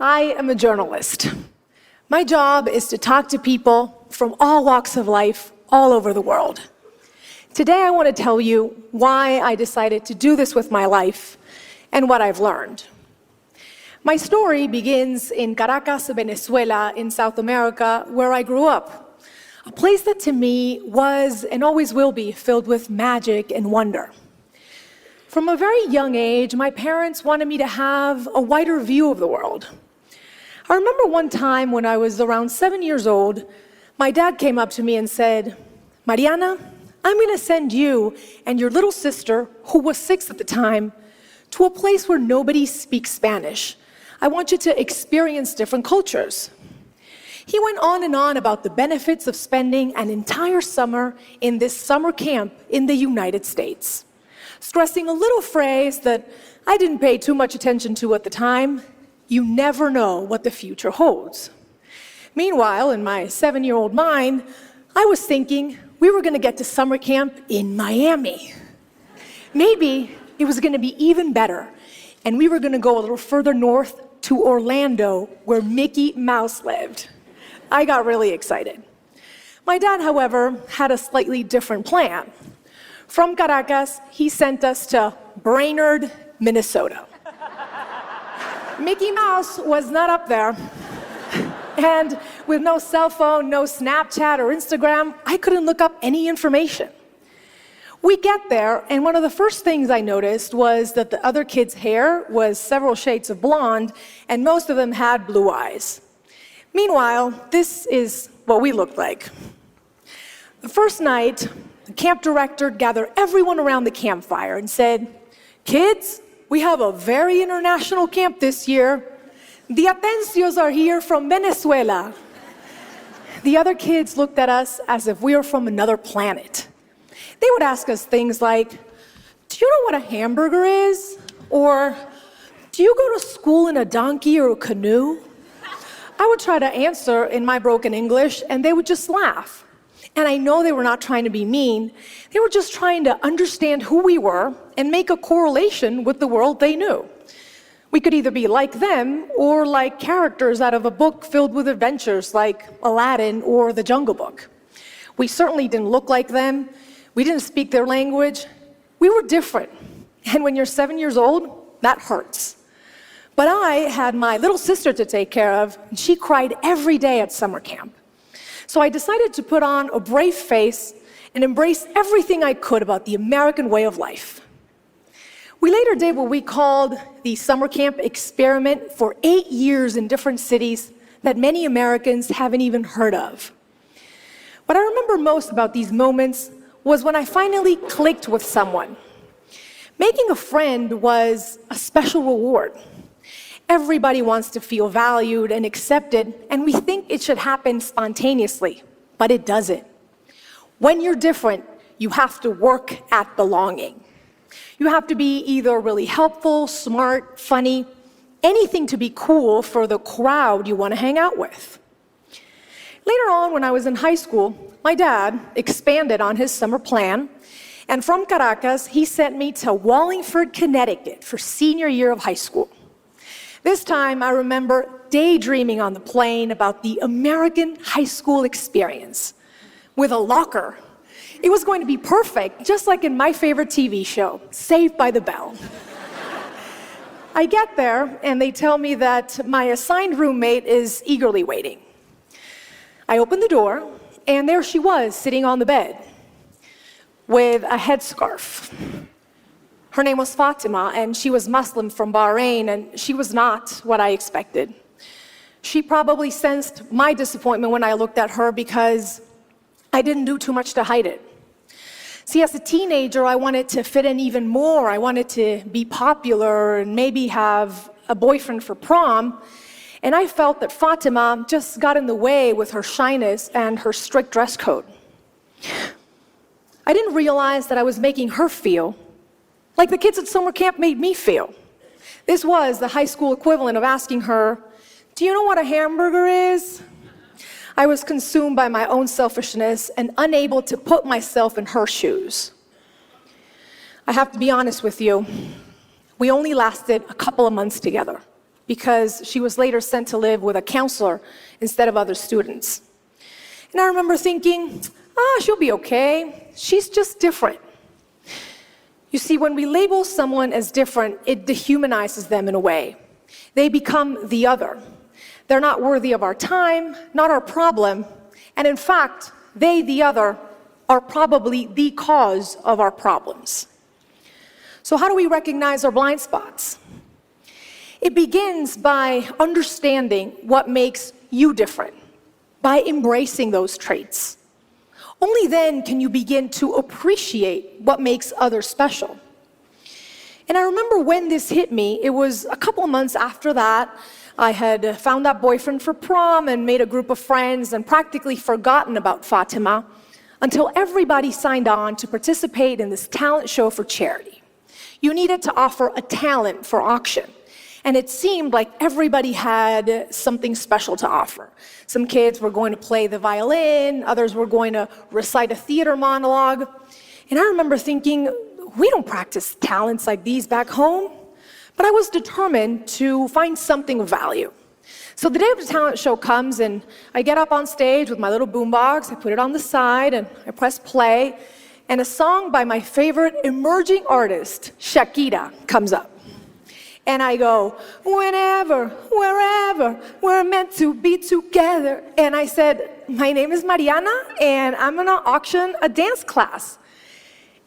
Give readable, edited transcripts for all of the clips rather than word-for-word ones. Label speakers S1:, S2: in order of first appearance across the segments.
S1: I am a journalist. My job is to talk to people from all walks of life all over the world. Today I want to tell you why I decided to do this with my life and what I've learned. My story begins in Caracas, Venezuela, in South America, where I grew up. A place that to me was and always will be filled with magic and wonder. From a very young age, my parents wanted me to have a wider view of the world. I remember one time when I was around 7 years old, my dad came up to me and said, "Mariana, I'm going to send you and your little sister, who was 6 at the time, to a place where nobody speaks Spanish. I want you to experience different cultures." He went on and on about the benefits of spending an entire summer in this summer camp in the United States, stressing a little phrase that I didn't pay too much attention to at the time: you never know what the future holds. Meanwhile, in my 7-year-old mind, I was thinking we were going to get to summer camp in Miami. Maybe it was going to be even better, and we were going to go a little further north to Orlando, where Mickey Mouse lived. I got really excited. My dad, however, had a slightly different plan. From Caracas, he sent us to Brainerd, Minnesota. Mickey Mouse was not up there. And with no cell phone, no Snapchat or Instagram, I couldn't look up any information. We get there, and one of the first things I noticed was that the other kids' hair was several shades of blonde, and most of them had blue eyes. Meanwhile, this is what we looked like. The first night, the camp director gathered everyone around the campfire and said, "Kids, we have a very international camp this year. The Atencios are here from Venezuela." The other kids looked at us as if we were from another planet. They would ask us things like, "Do you know what a hamburger is?" Or, "Do you go to school in a donkey or a canoe?" I would try to answer in my broken English, and they would just laugh. And I know they were not trying to be mean. They were just trying to understand who we were and make a correlation with the world they knew. We could either be like them or like characters out of a book filled with adventures like Aladdin or The Jungle Book. We certainly didn't look like them. We didn't speak their language. We were different. And when you're 7 years old, that hurts. But I had my little sister to take care of, and she cried every day at summer camp. So I decided to put on a brave face and embrace everything I could about the American way of life. We later did what we called the summer camp experiment for 8 years in different cities that many Americans haven't even heard of. What I remember most about these moments was when I finally clicked with someone. Making a friend was a special reward. Everybody wants to feel valued and accepted, and we think it should happen spontaneously, but it doesn't. When you're different, you have to work at belonging. You have to be either really helpful, smart, funny, anything to be cool for the crowd you want to hang out with. Later on, when I was in high school, my dad expanded on his summer plan, and from Caracas, he sent me to Wallingford, Connecticut for senior year of high school. This time, I remember daydreaming on the plane about the American high school experience with a locker. It was going to be perfect, just like in my favorite TV show, Saved by the Bell. I get there, and they tell me that my assigned roommate is eagerly waiting. I open the door, and there she was, sitting on the bed with a headscarf. Her name was Fatima, and she was Muslim from Bahrain, and she was not what I expected. She probably sensed my disappointment when I looked at her because I didn't do too much to hide it. See, as a teenager, I wanted to fit in even more. I wanted to be popular and maybe have a boyfriend for prom. And I felt that Fatima just got in the way with her shyness and her strict dress code. I didn't realize that I was making her feel like the kids at summer camp made me feel. This was the high school equivalent of asking her, "Do you know what a hamburger is?" I was consumed by my own selfishness and unable to put myself in her shoes. I have to be honest with you. We only lasted a couple of months together. because she was later sent to live with a counselor instead of other students. And I remember thinking, she'll be okay. She's just different. You see, when we label someone as different, it dehumanizes them in a way. They become the other. They're not worthy of our time, not our problem, and in fact, they, the other, are probably the cause of our problems. So how do we recognize our blind spots? It begins by understanding what makes you different, by embracing those traits. Only then can you begin to appreciate what makes others special. And I remember when this hit me, it was a couple of months after that. I had found that boyfriend for prom and made a group of friends and practically forgotten about Fatima until everybody signed on to participate in this talent show for charity. You needed to offer a talent for auction. And it seemed like everybody had something special to offer. Some kids were going to play the violin, others were going to recite a theater monologue. And I remember thinking, we don't practice talents like these back home. But I was determined to find something of value. So the day of the talent show comes, and I get up on stage with my little boombox, I put it on the side, and I press play, and a song by my favorite emerging artist, Shakira, comes up. And I go, whenever, wherever, we're meant to be together. And I said, my name is Mariana, and I'm gonna auction a dance class.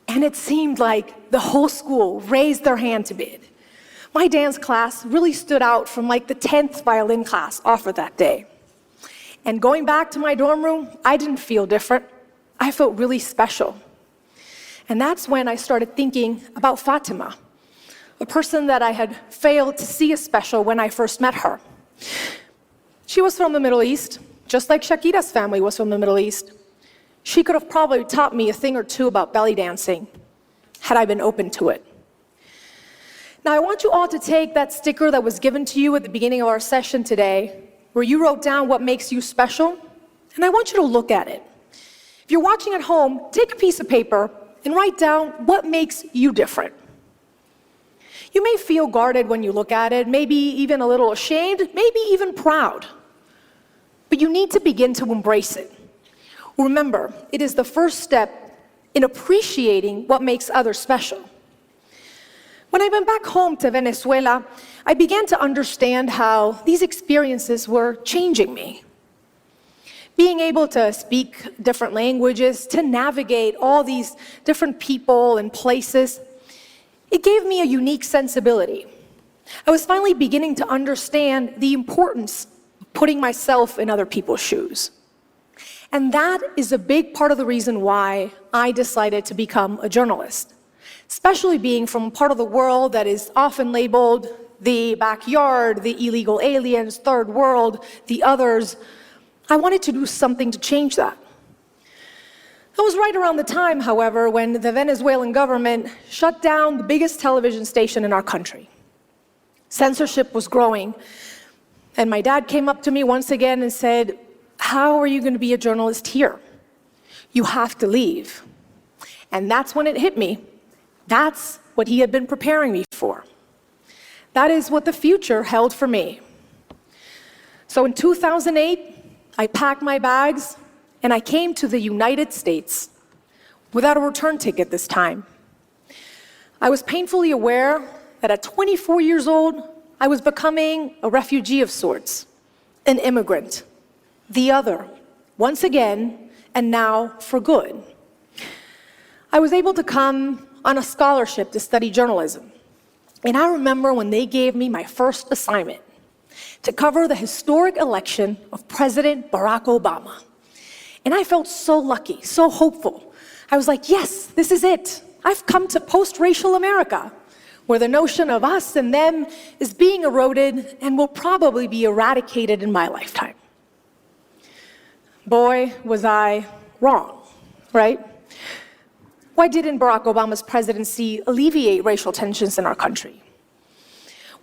S1: And it seemed like the whole school raised their hand to bid. My dance class really stood out from like the 10th violin class offered that day. And going back to my dorm room, I didn't feel different. I felt really special. And that's when I started thinking about Fatima, a person that I had failed to see as special when I first met her. She was from the Middle East, just like Shakira's family was from the Middle East. She could have probably taught me a thing or two about belly dancing, had I been open to it. Now, I want you all to take that sticker that was given to you at the beginning of our session today, where you wrote down what makes you special, and I want you to look at it. If you're watching at home, take a piece of paper and write down what makes you different. You may feel guarded when you look at it, maybe even a little ashamed, maybe even proud. But you need to begin to embrace it. Remember, it is the first step in appreciating what makes others special. When I went back home to Venezuela, I began to understand how these experiences were changing me. Being able to speak different languages, to navigate all these different people and places, it gave me a unique sensibility. I was finally beginning to understand the importance of putting myself in other people's shoes. And that is a big part of the reason why I decided to become a journalist. Especially being from a part of the world that is often labeled the backyard, the illegal aliens, third world, the others. I wanted to do something to change that. That was right around the time, however, when the Venezuelan government shut down the biggest television station in our country. Censorship was growing, and my dad came up to me once again and said, "How are you going to be a journalist here? You have to leave." And that's when it hit me. That's what he had been preparing me for. That is what the future held for me. So in 2008, I packed my bags and I came to the United States without a return ticket this time. I was painfully aware that at 24 years old, I was becoming a refugee of sorts, an immigrant, the other, once again, and now for good. I was able to come on a scholarship to study journalism. And I remember when they gave me my first assignment to cover the historic election of President Barack Obama. And I felt so lucky, so hopeful. I was like, yes, this is it. I've come to post-racial America, where the notion of us and them is being eroded and will probably be eradicated in my lifetime. Boy, was I wrong, right? Why didn't Barack Obama's presidency alleviate racial tensions in our country?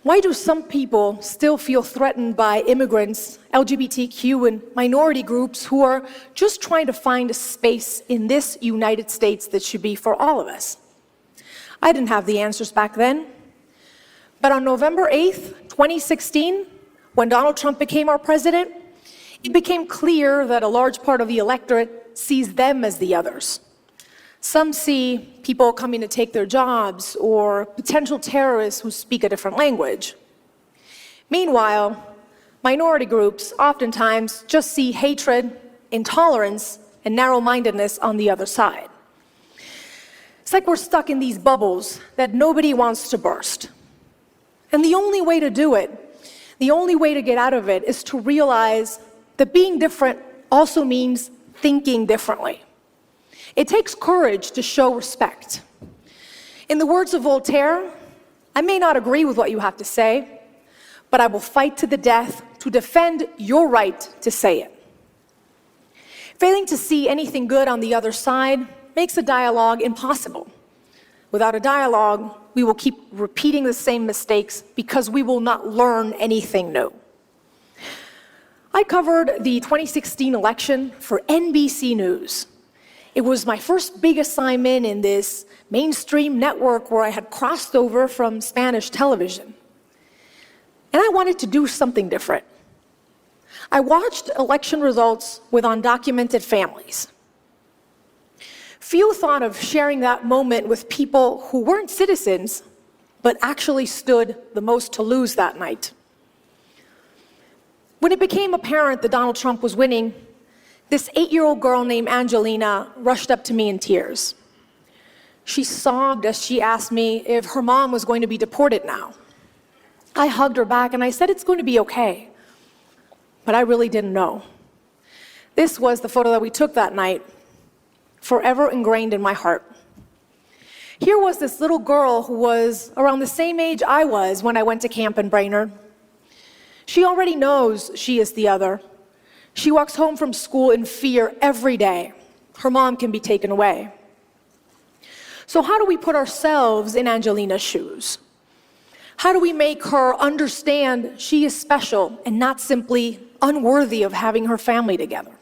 S1: Why do some people still feel threatened by immigrants, LGBTQ, and minority groups who are just trying to find a space in this United States that should be for all of us? I didn't have the answers back then. But on November 8th, 2016, when Donald Trump became our president, it became clear that a large part of the electorate sees them as the others. Some see people coming to take their jobs or potential terrorists who speak a different language. Meanwhile, minority groups oftentimes just see hatred, intolerance, and narrow-mindedness on the other side. It's like we're stuck in these bubbles that nobody wants to burst. And the only way to do it, the only way to get out of it, is to realize that being different also means thinking differently. It takes courage to show respect. In the words of Voltaire, I may not agree with what you have to say, but I will fight to the death to defend your right to say it. Failing to see anything good on the other side makes a dialogue impossible. Without a dialogue, we will keep repeating the same mistakes because we will not learn anything new. I covered the 2016 election for NBC News. It was my first big assignment in this mainstream network where I had crossed over from Spanish television. And I wanted to do something different. I watched election results with undocumented families. Few thought of sharing that moment with people who weren't citizens, but actually stood the most to lose that night. When it became apparent that Donald Trump was winning, this 8-year-old girl named Angelina rushed up to me in tears. She sobbed as she asked me if her mom was going to be deported now. I hugged her back and I said it's going to be okay. But I really didn't know. This was the photo that we took that night, forever ingrained in my heart. Here was this little girl who was around the same age I was when I went to camp in Brainerd. She already knows she is the other. She walks home from school in fear every day. Her mom can be taken away. So how do we put ourselves in Angelina's shoes? How do we make her understand she is special and not simply unworthy of having her family together?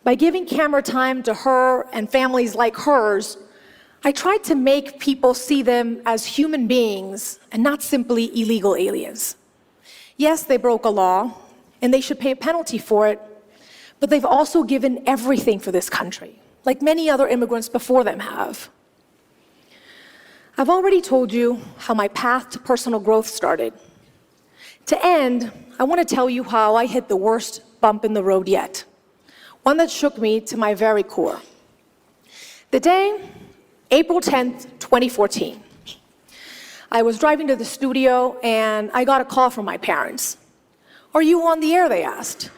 S1: By giving camera time to her and families like hers, I tried to make people see them as human beings and not simply illegal aliens. Yes, they broke a law, and they should pay a penalty for it, but they've also given everything for this country, like many other immigrants before them have. I've already told you how my path to personal growth started. To end, I want to tell you how I hit the worst bump in the road yet, one that shook me to my very core. The day, April 10th, 2014. I was driving to the studio and I got a call from my parents. "Are you on the air?" they asked.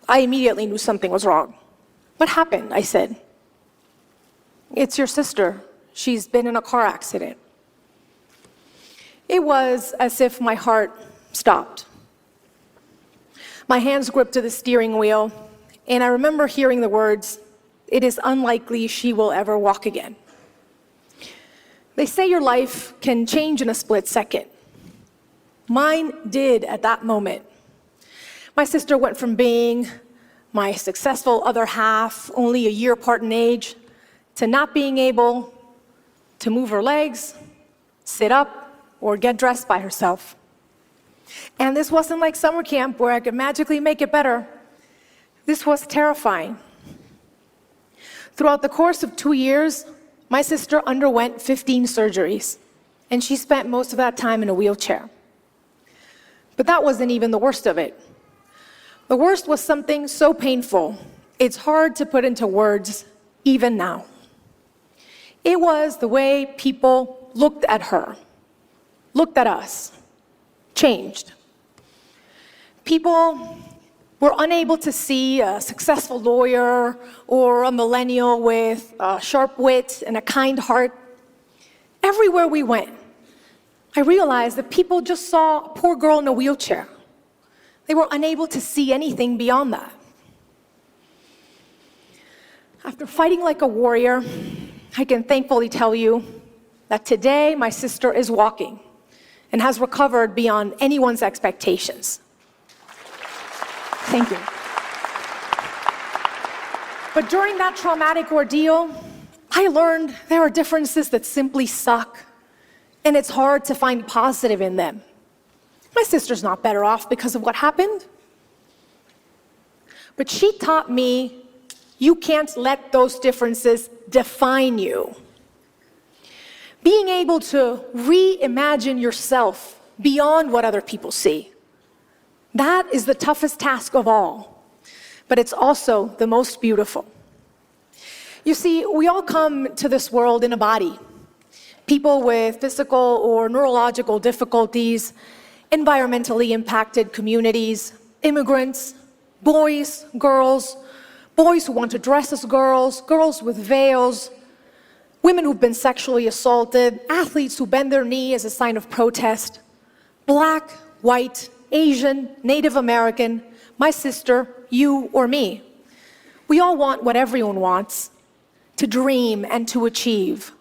S1: I immediately knew something was wrong. "What happened?" I said. "It's your sister. She's been in a car accident." It was as if my heart stopped. My hands gripped to the steering wheel, and I remember hearing the words, "It is unlikely she will ever walk again." They say your life can change in a split second. Mine did at that moment. My sister went from being my successful other half, only a year apart in age, to not being able to move her legs, sit up, or get dressed by herself. And this wasn't like summer camp where I could magically make it better. This was terrifying. Throughout the course of 2 years, my sister underwent 15 surgeries, and she spent most of that time in a wheelchair. But that wasn't even the worst of it. The worst was something so painful, it's hard to put into words, even now. It was the way people looked at her, looked at us, changed. People were unable to see a successful lawyer or a millennial with a sharp wit and a kind heart. Everywhere we went, I realized that people just saw a poor girl in a wheelchair. They were unable to see anything beyond that. After fighting like a warrior, I can thankfully tell you that today my sister is walking and has recovered beyond anyone's expectations. Thank you. But during that traumatic ordeal, I learned there are differences that simply suck, and it's hard to find positive in them. My sister's not better off because of what happened. But she taught me you can't let those differences define you. Being able to reimagine yourself beyond what other people see, that is the toughest task of all, but it's also the most beautiful. You see, we all come to this world in a body. People with physical or neurological difficulties, environmentally impacted communities, immigrants, boys, girls, boys who want to dress as girls, girls with veils, women who've been sexually assaulted, athletes who bend their knee as a sign of protest, black, white, Asian, Native American, my sister, you or me. We all want what everyone wants, to dream and to achieve.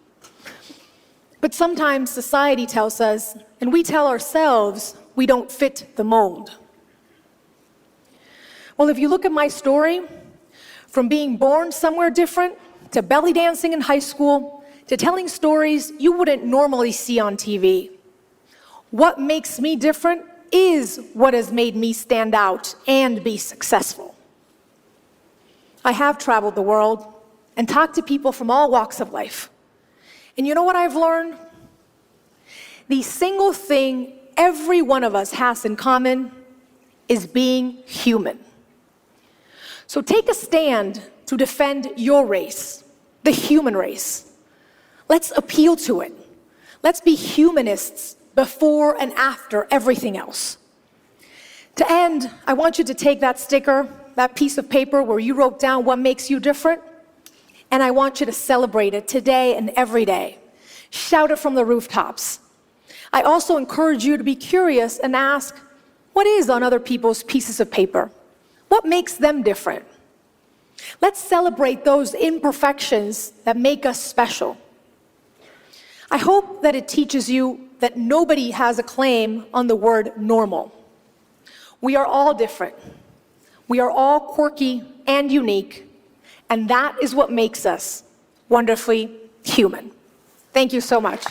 S1: But sometimes society tells us, and we tell ourselves, we don't fit the mold. Well, if you look at my story, from being born somewhere different, to belly dancing in high school, to telling stories you wouldn't normally see on TV, what makes me different is what has made me stand out and be successful. I have traveled the world and talked to people from all walks of life. And you know what I've learned? The single thing every one of us has in common is being human. So take a stand to defend your race, the human race. Let's appeal to it. Let's be humanists before and after everything else. To end, I want you to take that sticker, that piece of paper where you wrote down what makes you different, and I want you to celebrate it today and every day. Shout it from the rooftops. I also encourage you to be curious and ask, what is on other people's pieces of paper? What makes them different? Let's celebrate those imperfections that make us special. I hope that it teaches you that nobody has a claim on the word normal. We are all different. We are all quirky and unique, and that is what makes us wonderfully human. Thank you so much.